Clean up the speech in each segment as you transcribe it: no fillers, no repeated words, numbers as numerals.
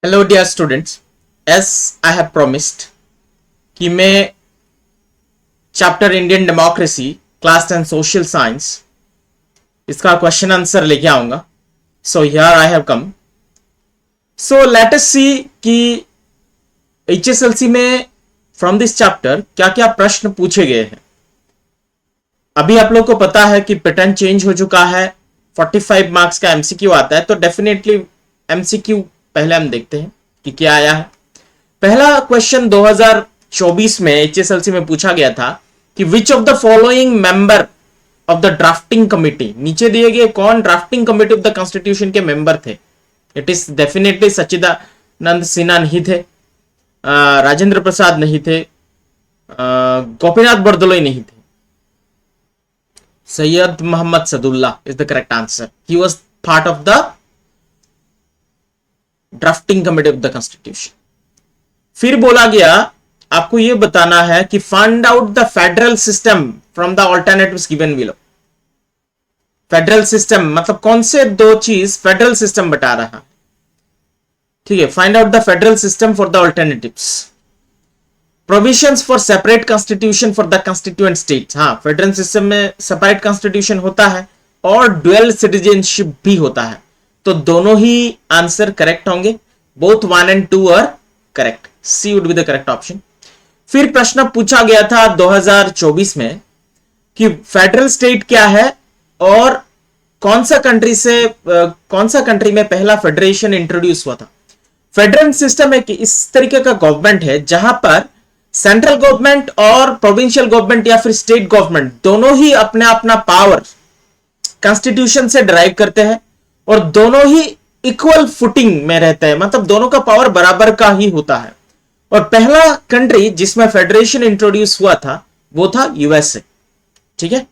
Hello dear students, as I have promised कि मैं chapter Indian democracy class 10 social science इसका question answer लेके आऊंगा. So here I have come. So let us see कि HSLC में from this chapter क्या क्या प्रश्न पूछे गए हैं. अभी आप लोग को पता है कि पैटर्न चेंज हो चुका है. 45 मार्क्स का एमसीक्यू आता है, तो डेफिनेटली एमसीक्यू पहले हम देखते हैं कि क्या आया है. पहला क्वेश्चन 2024 में एचएसएलसी में पूछा गया था कि which of the following member of the drafting committee, नीचे दिए गए कौन drafting committee of the constitution के मेंबर थे. इट इज डेफिनेटली सच्चिदानंद सिन्हा नहीं थे, राजेंद्र प्रसाद नहीं थे, गोपीनाथ बरदलोई नहीं थे. Syed Mohammad Saadulla is the correct answer. He was part of the drafting committee of the constitution. फिर बोला गया आपको यह बताना है कि find out the federal system from the alternatives given below. Federal system मतलब कौन से दो चीज फेडरल सिस्टम बता रहा है. ठीक है, find out the federal system for the alternatives. Provisions for separate constitution for the constituent states. हाँ, फेडरल सिस्टम में सेपरेट कॉन्स्टिट्यूशन होता है और ड्यूअल सिटीजनशिप भी होता है, तो दोनों ही आंसर करेक्ट होंगे. Both 1 and 2 are correct. C would be the correct option. फिर प्रश्न पूछा गया था 2024 में कि फेडरल स्टेट क्या है और कौन सा कंट्री में पहला फेडरेशन इंट्रोड्यूस हुआ था. फेडरल सिस्टम एक इस तरीके का गवर्नमेंट है जहां पर सेंट्रल गवर्नमेंट और प्रोविंशियल गवर्नमेंट या फिर स्टेट गवर्नमेंट दोनों ही अपना अपना पावर कॉन्स्टिट्यूशन से ड्राइव करते हैं और दोनों ही इक्वल फुटिंग में रहते हैं, मतलब दोनों का पावर बराबर का ही होता है. और पहला कंट्री जिसमें फेडरेशन इंट्रोड्यूस हुआ था वो था यूएसए. ठीक है.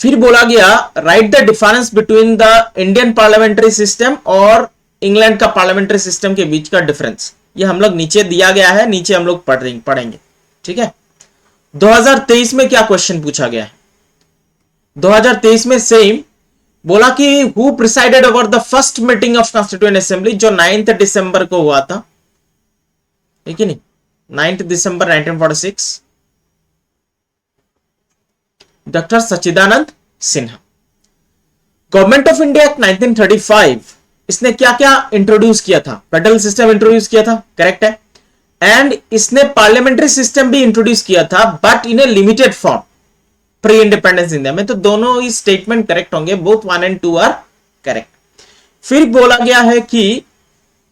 फिर बोला गया right the difference between the Indian parliamentary system और इंग्लैंड का पार्लियामेंट्री सिस्टम के बीच का डिफरेंस. ये हम लोग नीचे दिया गया है, नीचे हम लोग पढ़ेंगे. ठीक है. 2023 में क्या क्वेश्चन पूछा गया है. 2023 में सेम बोला कि who presided over the first meeting of constituent assembly जो 9 दिसंबर को हुआ था. ठीक है नहीं, 9 दिसंबर 1946. Doctor Sachchidanand Sinha. Government of India act 1935 इसने क्या क्या इंट्रोड्यूस किया था. फेडरल सिस्टम इंट्रोड्यूस किया था, करेक्ट है. एंड इसने पार्लियामेंट्री सिस्टम भी इंट्रोड्यूस किया था but in a limited form pre independence India में. तो दोनों ही स्टेटमेंट करेक्ट होंगे. Both 1 and 2 are correct. फिर बोला गया है कि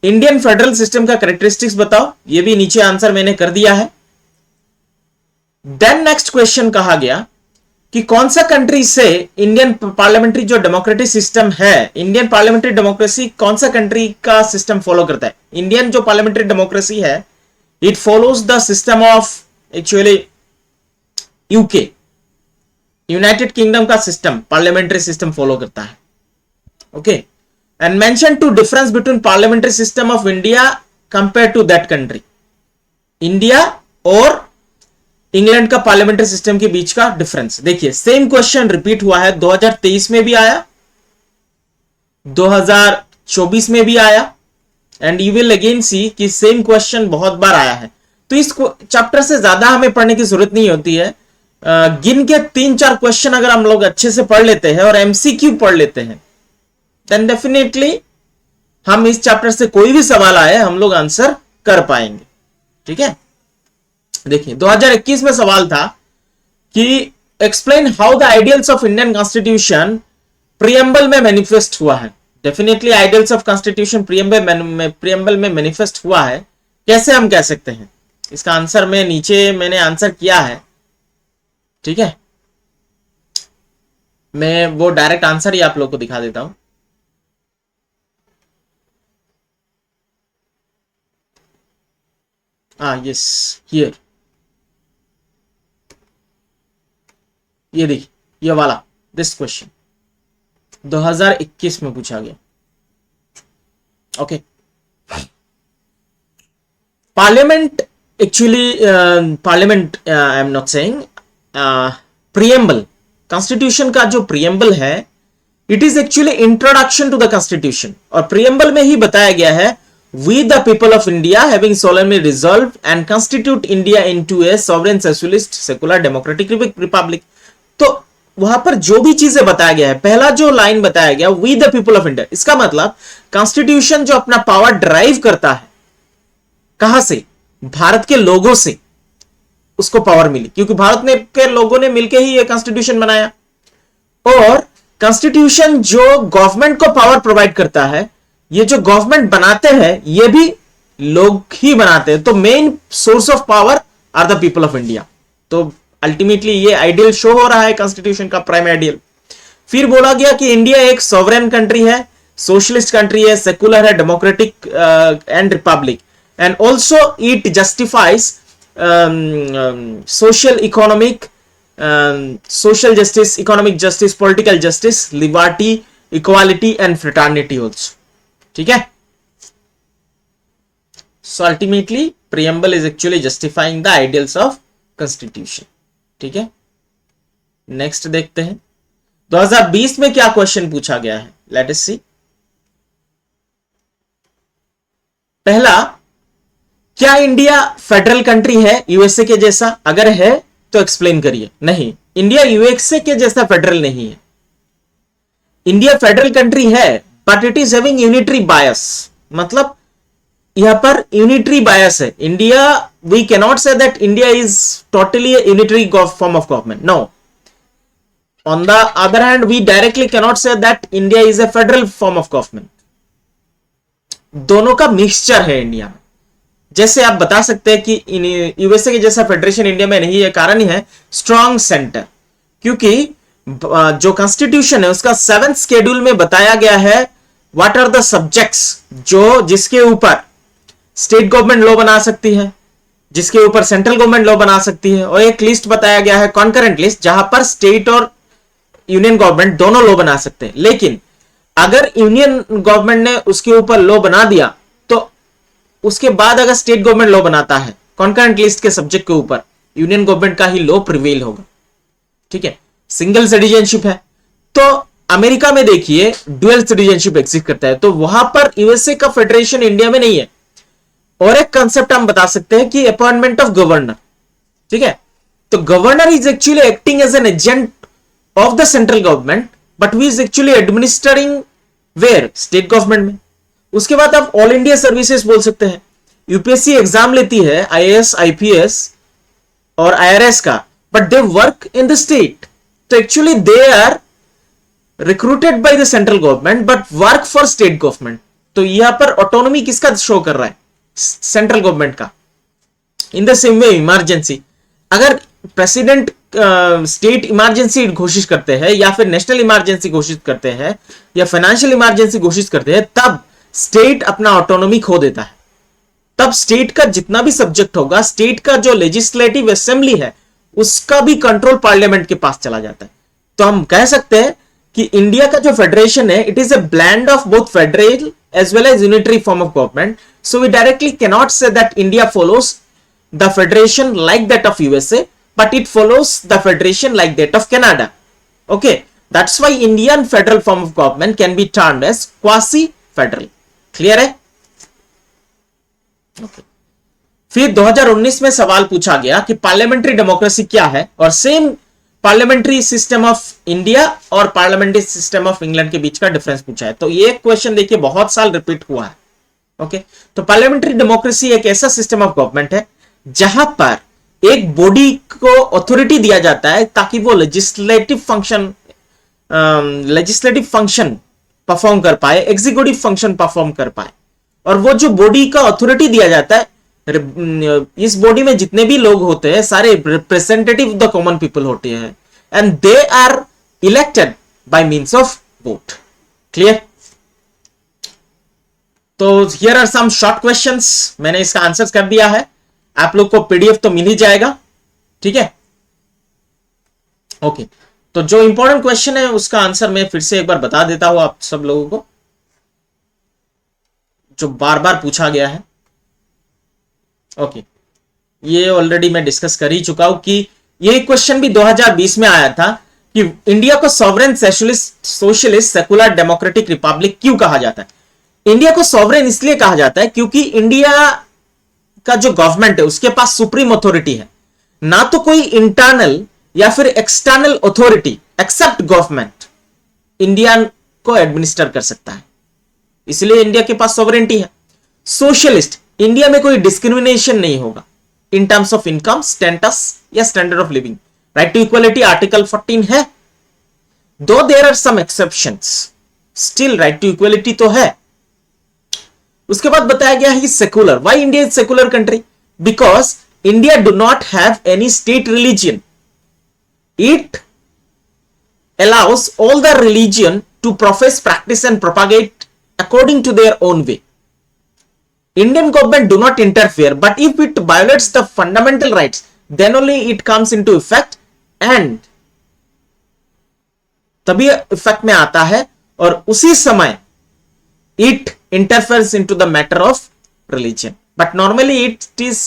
इंडियन फेडरल सिस्टम का कैरेक्टरिस्टिक्स बताओ. ये भी नीचे आंसर मैंने कर दिया है. देन नेक्स्ट क्वेश्चन कहा गया कि कौन सा कंट्री से इंडियन पार्लियामेंट्री जो डेमोक्रेटिक सिस्टम है, इंडियन पार्लियामेंट्री डेमोक्रेसी कौन सा कंट्री का सिस्टम फॉलो करता है. इंडियन जो पार्लियामेंट्री डेमोक्रेसी है it follows the system of actually UK, United Kingdom का सिस्टम पार्लियामेंट्री सिस्टम फॉलो करता है. Okay. And mention two difference between parliamentary system of India compare to that country. India और England का parliamentary system के बीच का difference. देखिए same question repeat हुआ है. 2023 में भी आया, 2024 में भी आया एंड यू विल अगेन सी कि सेम क्वेश्चन बहुत बार आया है. तो इस चैप्टर से ज्यादा हमें पढ़ने की जरूरत नहीं होती है. गिन के 3-4 क्वेश्चन अगर हम लोग अच्छे से पढ़ लेते हैं और एमसीक्यू पढ़ लेते हैं देन डेफिनेटली हम इस चैप्टर से कोई भी सवाल आए हम लोग आंसर कर पाएंगे. ठीक है. देखिए 2021 में सवाल था कि explain how the ideals of Indian constitution preamble में मैनिफेस्ट हुआ है. Definitely ideals of constitution preamble में मैनिफेस्ट हुआ है. कैसे हम कह सकते हैं इसका आंसर मैं नीचे मैंने आंसर किया है. ठीक है, मैं वो डायरेक्ट आंसर ही आप लोग को दिखा देता हूं. यस हियर, ये देखिए ये वाला दिस क्वेश्चन 2021 में पूछा गया. Okay. Parliament actually parliament I am not saying preamble, constitution का जो प्रियम्बल है it is actually introduction to the constitution. और प्रियम्बल में ही बताया गया है We the people of India having solemnly resolved and constitute India into a sovereign socialist secular democratic republic. तो वहां पर जो भी चीजें बताया गया है, पहला जो लाइन बताया गया we the people of India, इसका मतलब कॉन्स्टिट्यूशन जो अपना पावर ड्राइव करता है कहां से, भारत के लोगों से उसको पावर मिली, क्योंकि भारत ने के लोगों ने मिलकर ही ये कॉन्स्टिट्यूशन बनाया। और कॉन्स्टिट्यूशन जो गवर्नमेंट को पावर प्रोवाइड करता है, ये जो गवर्नमेंट बनाते हैं ये भी लोग ही बनाते हैं, तो main source of power are the people of India. तो अल्टीमेटली ये आइडियल शो हो रहा है कॉन्स्टिट्यूशन का प्राइम आइडियल। फिर बोला गया कि इंडिया एक सॉवरेन कंट्री है, सोशलिस्ट कंट्री है, सेकुलर है, democratic and Republic, and also it justifies social economic social justice, economic justice, political justice, liberty, equality and fraternity also. ठीक है? So ultimately preamble is actually justifying the ideals of constitution. ठीक है? Next देखते हैं 2020 में क्या question पूछा गया है, लेट अस सी। पहला, क्या इंडिया फेडरल कंट्री है यूएसए के जैसा? अगर है तो एक्सप्लेन करिए। नहीं, इंडिया यूएसए के जैसा फेडरल नहीं है। इंडिया फेडरल कंट्री है but it is having unitary bias, मतलब यहां पर यूनिटरी बायस है। India, we can not say that India is totally unitary form of government, no. On the other hand we directly can not say that India is a federal form of government. दोनों का mixture है India में। जैसे आप बता सकते हैं कि यूएसए के जैसा फेडरेशन इंडिया में नहीं है, कारण ही है स्ट्रॉन्ग सेंटर, क्योंकि जो कॉन्स्टिट्यूशन है उसका 7th शेड्यूल में बताया गया है व्हाट आर द सब्जेक्ट्स जो जिसके ऊपर स्टेट गवर्नमेंट लॉ बना सकती है, जिसके ऊपर सेंट्रल गवर्नमेंट लॉ बना सकती है, और एक लिस्ट बताया गया है कॉन्करेंट लिस्ट जहां पर स्टेट और यूनियन गवर्नमेंट दोनों लॉ बना सकते हैं। लेकिन अगर यूनियन गवर्नमेंट ने उसके ऊपर लॉ बना दिया तो उसके बाद अगर स्टेट गवर्नमेंट लॉ बनाता है कॉन्करेंट लिस्ट के सब्जेक्ट के ऊपर, यूनियन गवर्नमेंट का ही लॉ प्रिवेल होगा। ठीक है, सिंगल सिटीजनशिप है। तो अमेरिका में देखिए डुअल सिटीजनशिप एग्जिस्ट करता है, तो वहां पर यूएसए का फेडरेशन इंडिया में नहीं है। और एक कंसेप्ट हम बता सकते हैं कि अपॉइंटमेंट ऑफ गवर्नर। ठीक है, तो governor is actually acting as an agent of the central government, but we is actually administering where, state government में। उसके बाद आप ऑल इंडिया सर्विसेज बोल सकते हैं। यूपीएससी एग्जाम लेती है आईएएस, आईपीएस और आईआरएस का, but they work in the state. तो actually they are recruited by the central government but work for state government. तो यहां पर ऑटोनॉमी किसका शो कर रहा है? सेंट्रल गवर्नमेंट का। In the same way emergency, अगर प्रेसिडेंट स्टेट इमरजेंसी घोषित करते हैं या फिर नेशनल इमरजेंसी घोषित करते हैं या फाइनेंशियल इमरजेंसी घोषित करते हैं, तब स्टेट अपना ऑटोनॉमी खो देता है। तब स्टेट का जितना भी सब्जेक्ट होगा, स्टेट का जो लेजिस्लेटिव असेंबली है उसका भी कंट्रोल पार्लियामेंट के पास चला जाता है। तो हम कह सकते हैं कि इंडिया का जो फेडरेशन है it is a blend of both federal as well as unitary form of government. So we directly can not say that India follows the federation like that of USA, but it follows the federation like that of Canada. Okay, that's why Indian federal form of government can be termed as quasi-federal. Clear है? Okay. फिर 2019 में सवाल पूछा गया कि parliamentary democracy क्या है, और same parliamentary system of India और पार्लियामेंट्री सिस्टम ऑफ इंग्लैंड के बीच का डिफरेंस पूछा है। तो ये क्वेश्चन देखिए बहुत साल रिपीट हुआ है। ओके, तो पार्लियामेंट्री डेमोक्रेसी एक ऐसा सिस्टम ऑफ गवर्नमेंट है जहां पर एक बॉडी को अथॉरिटी दिया जाता है ताकि वो लेजिस्लेटिव फंक्शन परफॉर्म कर पाए, एग्जीक्यूटिव फंक्शन परफॉर्म कर पाए। और वो जो बॉडी का अथॉरिटी दिया जाता है, इस बॉडी में जितने भी लोग होते हैं सारे रिप्रेजेंटेटिव द कॉमन पीपल होते हैं, and they are elected by means of vote. Clear? तो here are some short questions, मैंने इसका आंसर कर दिया है, आप लोग को पीडीएफ तो मिल ही जाएगा। ठीक है, ओके। तो जो इंपॉर्टेंट क्वेश्चन है उसका आंसर मैं फिर से एक बार बता देता हूं आप सब लोगों को, जो बार बार पूछा गया है। ओके, ये ऑलरेडी मैं डिस्कस कर ही चुका हूं कि ये क्वेश्चन भी 2020 में आया था कि इंडिया को sovereign socialist secular democratic Republic क्यों कहा जाता है। इंडिया को सॉवरेन इसलिए कहा जाता है क्योंकि इंडिया का जो गवर्नमेंट है उसके पास सुप्रीम अथॉरिटी है, ना तो कोई इंटरनल या फिर external authority except government India को एडमिनिस्टर कर सकता है, इसलिए इंडिया के पास सॉवरेनिटी है। सोशलिस्ट, इंडिया में कोई डिस्क्रिमिनेशन नहीं होगा in terms of income, status या standard of living. Right to equality article 14 है, though there are some exceptions, still right to equality तो है। उसके बाद बताया गया है secular. Why India is secular country? Because India do not have any state religion, it allows all the religion to profess, practice and propagate according to their own way. Indian government do not interfere, but if it violates the fundamental rights, then only it comes into effect and तभी effect में आता है और उसी समय it interferes into the matter of religion. But normally it is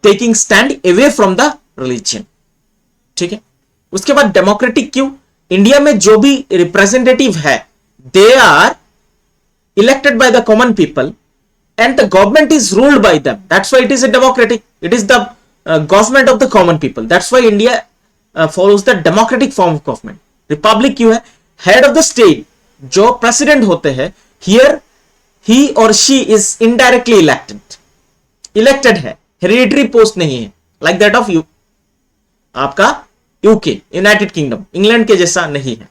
taking stand away from the religion. ठीक है। उसके बाद डेमोक्रेटिक क्यों? इंडिया में जो भी रिप्रेजेंटेटिव है they are elected by the common people and the government is ruled by them, that's why it is a democratic, it is the government of the common people, that's why India follows the democratic form of government. Republic क्यों है? Head of the state जो president होते हैं, here he और she is indirectly elected, elected है, hereditary post नहीं है, like that of you आपका यूके, यूनाइटेड किंगडम, इंग्लैंड के जैसा नहीं है।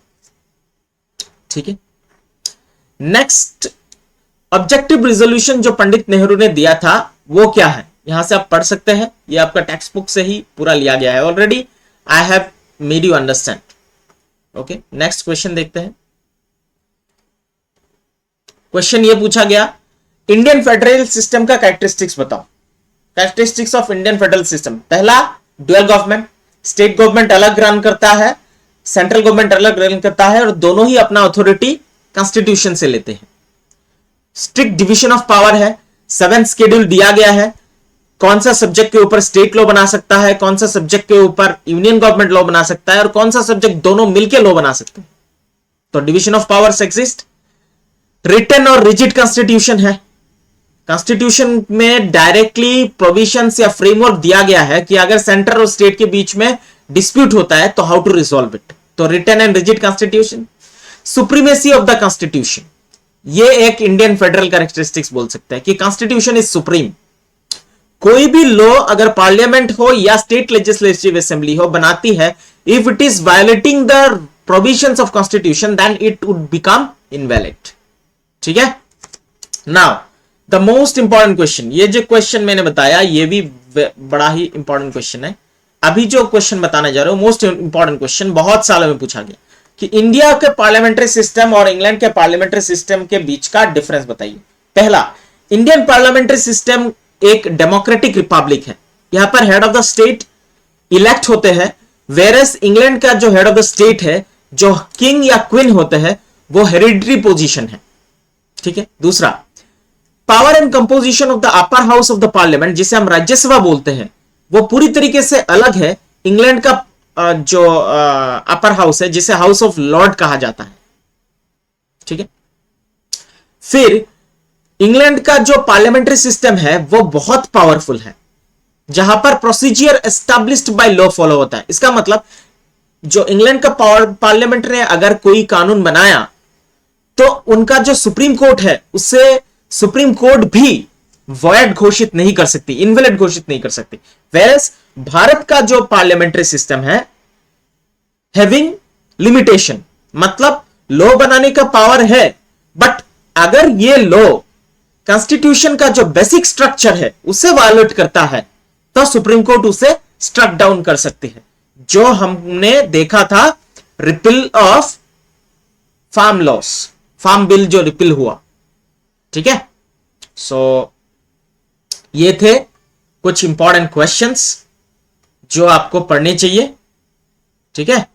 ठीक है। नेक्स्ट, ऑब्जेक्टिव रिजोल्यूशन जो पंडित नेहरू ने दिया था वो क्या है? यहां से आप पढ़ सकते हैं, ये आपका टेक्स्ट बुक से ही पूरा लिया गया है already, I have made you understand. Okay, next question देखते हैं। क्वेश्चन ये पूछा गया, इंडियन फेडरल सिस्टम का कैरेक्टरिस्टिक्स बताओ। Characteristics of Indian federal system, पहला ड्यूअल गवर्नमेंट, स्टेट गवर्नमेंट अलग रन करता है, सेंट्रल गवर्नमेंट अलग रन करता है और दोनों ही अपना अथॉरिटी कॉन्स्टिट्यूशन से लेते हैं। स्ट्रिक्ट डिवीजन ऑफ पावर है, 7th शेड्यूल दिया गया है, कौन सा सब्जेक्ट के ऊपर स्टेट लॉ बना सकता है, कौन सा सब्जेक्ट के ऊपर यूनियन गवर्नमेंट लॉ बना सकता है और कौन सा सब्जेक्ट दोनों मिलकर लॉ बना सकते हैं। तो division of powers exist. Written और रिजिड कॉन्स्टिट्यूशन है, कॉन्स्टिट्यूशन में डायरेक्टली प्रोविजंस या फ्रेमवर्क दिया गया है कि अगर सेंटर और स्टेट के बीच में डिस्प्यूट होता है तो हाउ टू रिजॉल्व इट, तो written and rigid constitution. Supremacy of the constitution, ये एक इंडियन फेडरल कैरेक्टरिस्टिक्स बोल सकते हैं कि कॉन्स्टिट्यूशन इज सुप्रीम। कोई भी लॉ अगर पार्लियामेंट हो या स्टेट लेजिस्लेटिव असेंबली हो बनाती है, if it is violating the provisions of constitution then it would become invalid. ठीक है। Now the most important question, ये जो क्वेश्चन मैंने बताया ये भी बड़ा ही इंपॉर्टेंट क्वेश्चन है। अभी जो क्वेश्चन बताने जा रहे हो मोस्ट इंपॉर्टेंट क्वेश्चन, बहुत सालों में पूछा गया कि इंडिया के पार्लियामेंट्री सिस्टम और इंग्लैंड के पार्लियामेंट्री सिस्टम के बीच का डिफरेंस बताइए। पहला, इंडियन पार्लियामेंट्री सिस्टम एक डेमोक्रेटिक रिपब्लिक है, यहां पर head of the state elect होते हैं, वेरस इंग्लैंड का जो हेड ऑफ द स्टेट है, जो किंग या क्वीन होते हैं, वो हेरिडिटरी पोजीशन है। ठीक है। दूसरा, power and composition of the upper house of the parliament, जिसे हम राज्यसभा बोलते हैं, वो पूरी तरीके से अलग है इंग्लैंड का जो अपर हाउस है, जिसे हाउस ऑफ लॉर्ड कहा जाता है। ठीक है। फिर इंग्लैंड का जो पार्लियामेंट्री सिस्टम है वो बहुत पावरफुल है, जहां पर procedure established by law follow होता है। इसका मतलब जो इंग्लैंड का पार्लियामेंट ने अगर कोई कानून बनाया तो उनका जो सुप्रीम कोर्ट है उससे सुप्रीम कोर्ट भी वॉइड घोषित नहीं कर सकती, इनवैलिड घोषित नहीं कर सकती। वेरस भारत का जो पार्लियामेंट्री सिस्टम है हैविंग लिमिटेशन, मतलब लॉ बनाने का पावर है, बट अगर ये लॉ कॉन्स्टिट्यूशन का जो बेसिक स्ट्रक्चर है उसे वायलेट करता है तो सुप्रीम कोर्ट उसे स्ट्रक डाउन कर सकती है, जो हमने देखा था repeal of farm laws, farm bill जो रिपील हुआ। ठीक है। सो ये थे कुछ इंपॉर्टेंट क्वेश्चंस जो आपको पढ़ने चाहिए। ठीक है।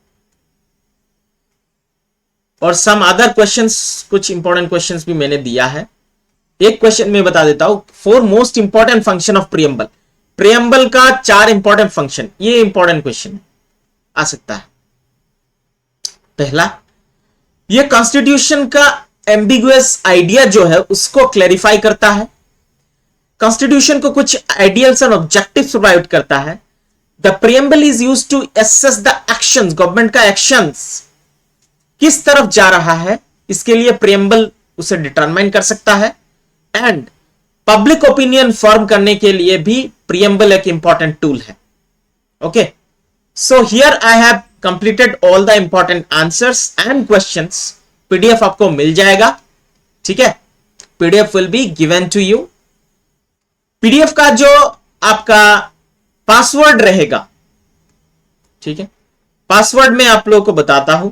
और सम अदर क्वेश्चंस, कुछ इंपॉर्टेंट क्वेश्चंस भी मैंने दिया है। एक क्वेश्चन मैं बता देता हूं, 4 most important function of preamble. Preamble का 4 इंपॉर्टेंट फंक्शन, ये इंपॉर्टेंट क्वेश्चन आ सकता है। पहला, ये कॉन्स्टिट्यूशन का एम्बिगुअस आइडिया जो है उसको क्लैरिफाई करता है, कॉन्स्टिट्यूशन को कुछ आइडियल्स एंड ऑब्जेक्टिव्स प्रोवाइड करता है। The preamble is used to assess the actions, government का एक्शंस किस तरफ जा रहा है, इसके लिए प्रियम्बल उसे डिटरमाइन कर सकता है। एंड पब्लिक ओपिनियन फॉर्म करने के लिए भी प्रियम्बल एक इंपॉर्टेंट टूल है। Okay, so here I have completed all the important answers and questions. PDF आपको मिल जाएगा, ठीक है, PDF will be given to you. PDF का जो आपका पासवर्ड रहेगा, ठीक है, पासवर्ड में आप लोगों को बताता हूं।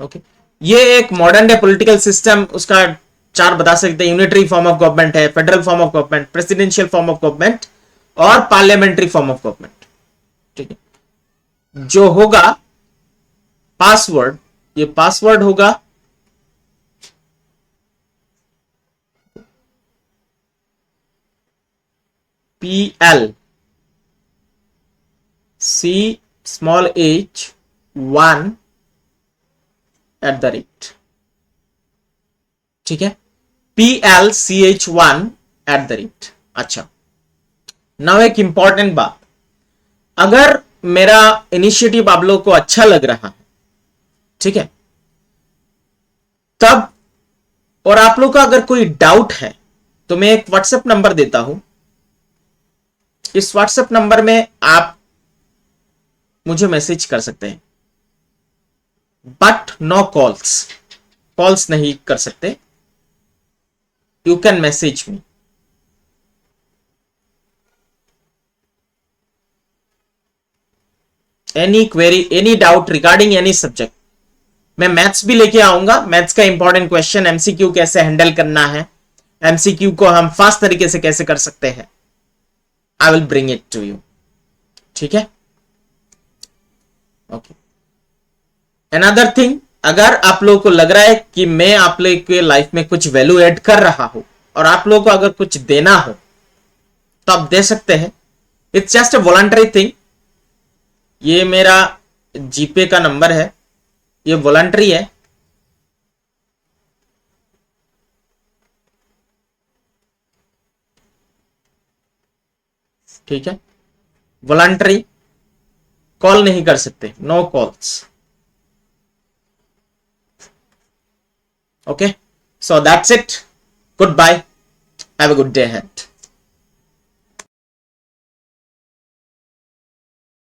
ओके, ये एक मॉडर्न डे पॉलिटिकल सिस्टम, उसका चार बता सकते हैं। यूनिटरी फॉर्म ऑफ गवर्नमेंट है, federal form of government, presidential form of government और पार्लियामेंट्री फॉर्म ऑफ गवर्नमेंट, ठीक है। जो होगा पासवर्ड, ये पासवर्ड होगा PL C1 @ ठीक है, PLCH1 @ अच्छा, नाउ एक इंपॉर्टेंट बात, अगर मेरा इनिशिएटिव आप लोगों को अच्छा लग रहा है, ठीक है, तब और आप लोग का अगर कोई डाउट है तो मैं एक व्हाट्सएप नंबर देता हूं। इस व्हाट्सएप नंबर में आप मुझे मैसेज कर सकते हैं, बट नो कॉल्स, कॉल्स नहीं कर सकते। You can message me. Any query, any doubt regarding any subject. मैं मैथ्स भी लेके आऊंगा, मैथ्स का इंपॉर्टेंट क्वेश्चन, एमसीक्यू कैसे हैंडल करना है, एमसीक्यू को हम फास्ट तरीके से कैसे कर सकते हैं, I will bring it to you, ठीक है। ओके, अनदर थिंग, अगर आप लोगों को लग रहा है कि मैं आप लोग के लाइफ में कुछ वैल्यू ऐड कर रहा हूं और आप लोगों को अगर कुछ देना हो तो आप दे सकते हैं। It's just a voluntary thing. ये मेरा जीपे का नंबर है, ये वॉलंटरी है, ठीक है, वॉलंटरी, कॉल नहीं कर सकते, no calls. Okay, so that's it. Goodbye. Have a good day ahead.